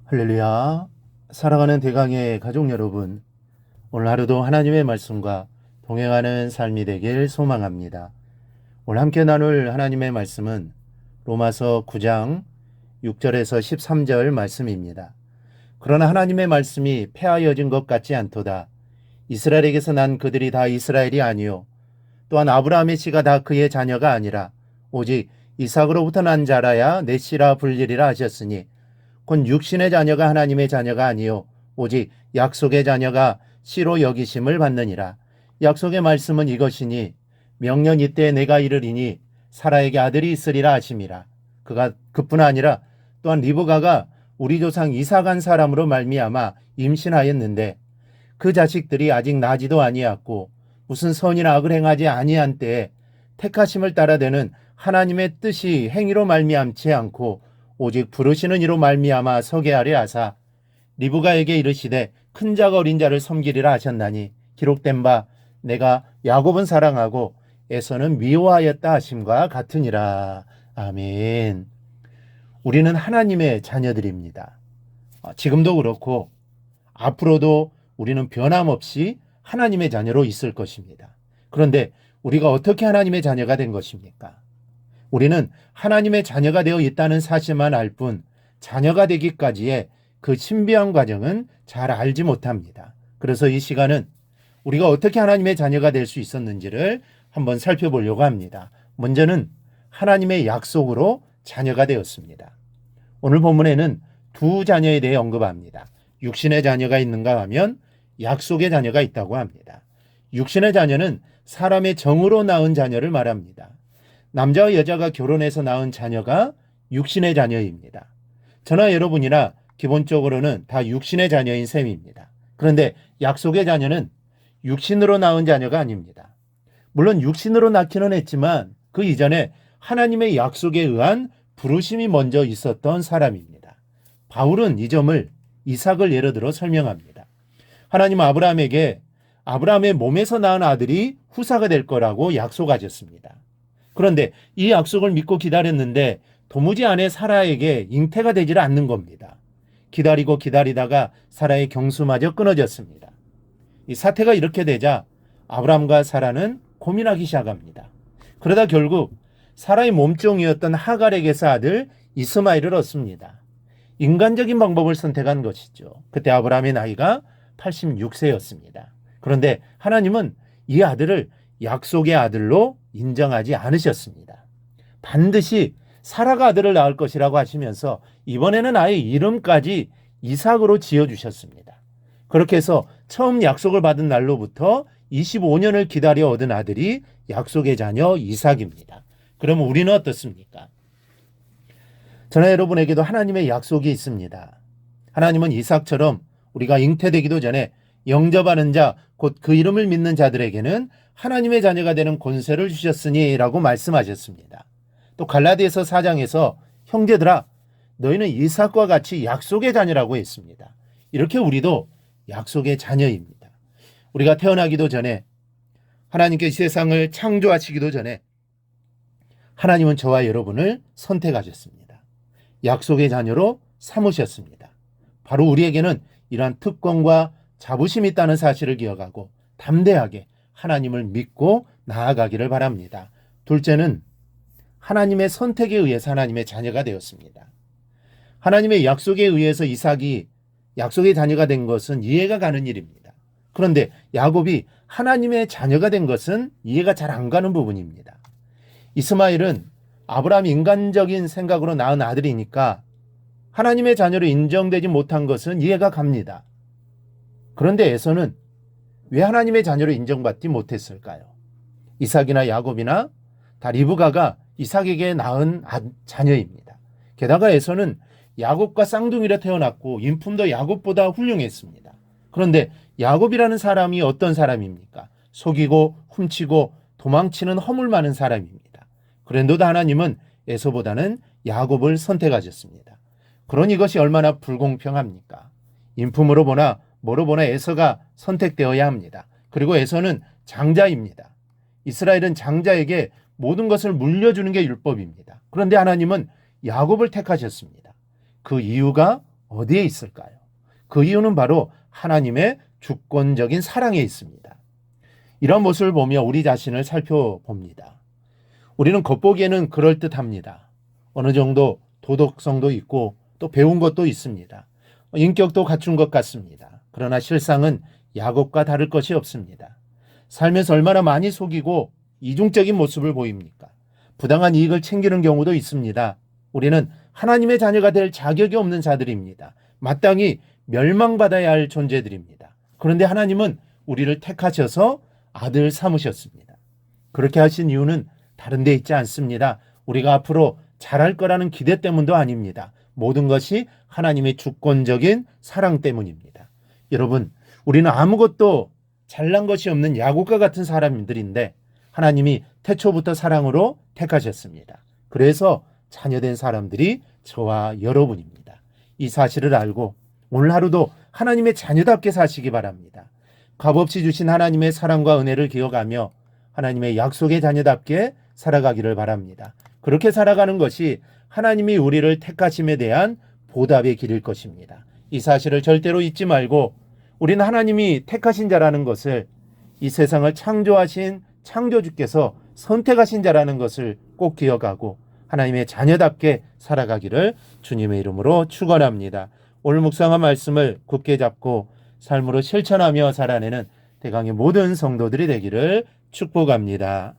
할렐루야. 사랑하는 대강의 가족 여러분, 오늘 하루도 하나님의 말씀과 동행하는 삶이 되길 소망합니다. 오늘 함께 나눌 하나님의 말씀은 로마서 9장 6절에서 13절 말씀입니다. 그러나 하나님의 말씀이 폐하여진 것 같지 않도다. 이스라엘에게서 난 그들이 다 이스라엘이 아니요 또한 아브라함의 씨가 다 그의 자녀가 아니라 오직 이삭으로부터 난 자라야 내 씨라 불리리라 하셨으니 곧 육신의 자녀가 하나님의 자녀가 아니요 오직 약속의 자녀가 씨로 여기심을 받느니라. 약속의 말씀은 이것이니 명년 이때에 내가 이르리니 사라에게 아들이 있으리라 하심이라. 그가 그뿐 아니라 또한 리브가가 우리 조상 이삭한 사람으로 말미암아 임신하였는데 그 자식들이 아직 나지도 아니었고 무슨 선이나 악을 행하지 아니한 때에 택하심을 따라되는 하나님의 뜻이 행위로 말미암지 않고 오직 부르시는 이로 말미암아 서게 하려 하사 리브가에게 이르시되 큰 자가 어린 자를 섬기리라 하셨나니 기록된 바 내가 야곱은 사랑하고 에서는 미워하였다 하심과 같으니라. 아멘. 우리는 하나님의 자녀들입니다. 지금도 그렇고 앞으로도 우리는 변함없이 하나님의 자녀로 있을 것입니다. 그런데 우리가 어떻게 하나님의 자녀가 된 것입니까? 우리는 하나님의 자녀가 되어 있다는 사실만 알 뿐 자녀가 되기까지의 그 신비한 과정은 잘 알지 못합니다. 그래서 이 시간은 우리가 어떻게 하나님의 자녀가 될 수 있었는지를 한번 살펴보려고 합니다. 먼저는 하나님의 약속으로 자녀가 되었습니다. 오늘 본문에는 두 자녀에 대해 언급합니다. 육신의 자녀가 있는가 하면 약속의 자녀가 있다고 합니다. 육신의 자녀는 사람의 정으로 낳은 자녀를 말합니다. 남자와 여자가 결혼해서 낳은 자녀가 육신의 자녀입니다. 저나 여러분이나 기본적으로는 다 육신의 자녀인 셈입니다. 그런데 약속의 자녀는 육신으로 낳은 자녀가 아닙니다. 물론 육신으로 낳기는 했지만 그 이전에 하나님의 약속에 의한 부르심이 먼저 있었던 사람입니다. 바울은 이 점을 이삭을 예로 들어 설명합니다. 하나님은 아브라함에게 아브라함의 몸에서 낳은 아들이 후사가 될 거라고 약속하셨습니다. 그런데 이 약속을 믿고 기다렸는데 도무지 아내 사라에게 잉태가 되질 않는 겁니다. 기다리고 기다리다가 사라의 경수마저 끊어졌습니다. 이 사태가 이렇게 되자 아브라함과 사라는 고민하기 시작합니다. 그러다 결국 사라의 몸종이었던 하갈에게서 아들 이스마엘을 얻습니다. 인간적인 방법을 선택한 것이죠. 그때 아브라함의 나이가 86세였습니다. 그런데 하나님은 이 아들을 약속의 아들로 인정하지 않으셨습니다. 반드시 사라가 아들을 낳을 것이라고 하시면서 이번에는 아예 이름까지 이삭으로 지어주셨습니다. 그렇게 해서 처음 약속을 받은 날로부터 25년을 기다려 얻은 아들이 약속의 자녀 이삭입니다. 그러면 우리는 어떻습니까? 저나 여러분에게도 하나님의 약속이 있습니다. 하나님은 이삭처럼 우리가 잉태되기도 전에 영접하는 자, 곧 그 이름을 믿는 자들에게는 하나님의 자녀가 되는 권세를 주셨으니 라고 말씀하셨습니다. 또 갈라디아서 4장에서 형제들아 너희는 이삭과 같이 약속의 자녀라고 했습니다. 이렇게 우리도 약속의 자녀입니다. 우리가 태어나기도 전에 하나님께 세상을 창조하시기도 전에 하나님은 저와 여러분을 선택하셨습니다. 약속의 자녀로 삼으셨습니다. 바로 우리에게는 이러한 특권과 자부심이 있다는 사실을 기억하고 담대하게 하나님을 믿고 나아가기를 바랍니다. 둘째는 하나님의 선택에 의해서 하나님의 자녀가 되었습니다. 하나님의 약속에 의해서 이삭이 약속의 자녀가 된 것은 이해가 가는 일입니다. 그런데 야곱이 하나님의 자녀가 된 것은 이해가 잘 안 가는 부분입니다. 이스마엘은 아브라함이 인간적인 생각으로 낳은 아들이니까 하나님의 자녀로 인정되지 못한 것은 이해가 갑니다. 그런데 에서는 왜 하나님의 자녀로 인정받지 못했을까요? 이삭이나 야곱이나 다 리브가가 이삭에게 낳은 자녀입니다. 게다가 에서는 야곱과 쌍둥이로 태어났고 인품도 야곱보다 훌륭했습니다. 그런데 야곱이라는 사람이 어떤 사람입니까? 속이고 훔치고 도망치는 허물 많은 사람입니다. 그런데도 하나님은 에서보다는 야곱을 선택하셨습니다. 그러니 이것이 얼마나 불공평합니까? 인품으로 보나 뭐로 보나 에서가 선택되어야 합니다. 그리고 에서는 장자입니다. 이스라엘은 장자에게 모든 것을 물려주는 게 율법입니다. 그런데 하나님은 야곱을 택하셨습니다. 그 이유가 어디에 있을까요? 그 이유는 바로 하나님의 주권적인 사랑에 있습니다. 이런 모습을 보며 우리 자신을 살펴봅니다. 우리는 겉보기에는 그럴듯합니다. 어느 정도 도덕성도 있고 또 배운 것도 있습니다. 인격도 갖춘 것 같습니다. 그러나 실상은 야곱과 다를 것이 없습니다. 삶에서 얼마나 많이 속이고 이중적인 모습을 보입니까? 부당한 이익을 챙기는 경우도 있습니다. 우리는 하나님의 자녀가 될 자격이 없는 자들입니다. 마땅히 멸망받아야 할 존재들입니다. 그런데 하나님은 우리를 택하셔서 아들 삼으셨습니다. 그렇게 하신 이유는 다른 데 있지 않습니다. 우리가 앞으로 잘할 거라는 기대 때문도 아닙니다. 모든 것이 하나님의 주권적인 사랑 때문입니다. 여러분, 우리는 아무것도 잘난 것이 없는 야곱과 같은 사람들인데 하나님이 태초부터 사랑으로 택하셨습니다. 그래서 자녀된 사람들이 저와 여러분입니다. 이 사실을 알고 오늘 하루도 하나님의 자녀답게 사시기 바랍니다. 값없이 주신 하나님의 사랑과 은혜를 기억하며 하나님의 약속의 자녀답게 살아가기를 바랍니다. 그렇게 살아가는 것이 하나님이 우리를 택하심에 대한 보답의 길일 것입니다. 이 사실을 절대로 잊지 말고 우리는 하나님이 택하신 자라는 것을, 이 세상을 창조하신 창조주께서 선택하신 자라는 것을 꼭 기억하고 하나님의 자녀답게 살아가기를 주님의 이름으로 축원합니다. 오늘 묵상한 말씀을 굳게 잡고 삶으로 실천하며 살아내는 대강의 모든 성도들이 되기를 축복합니다.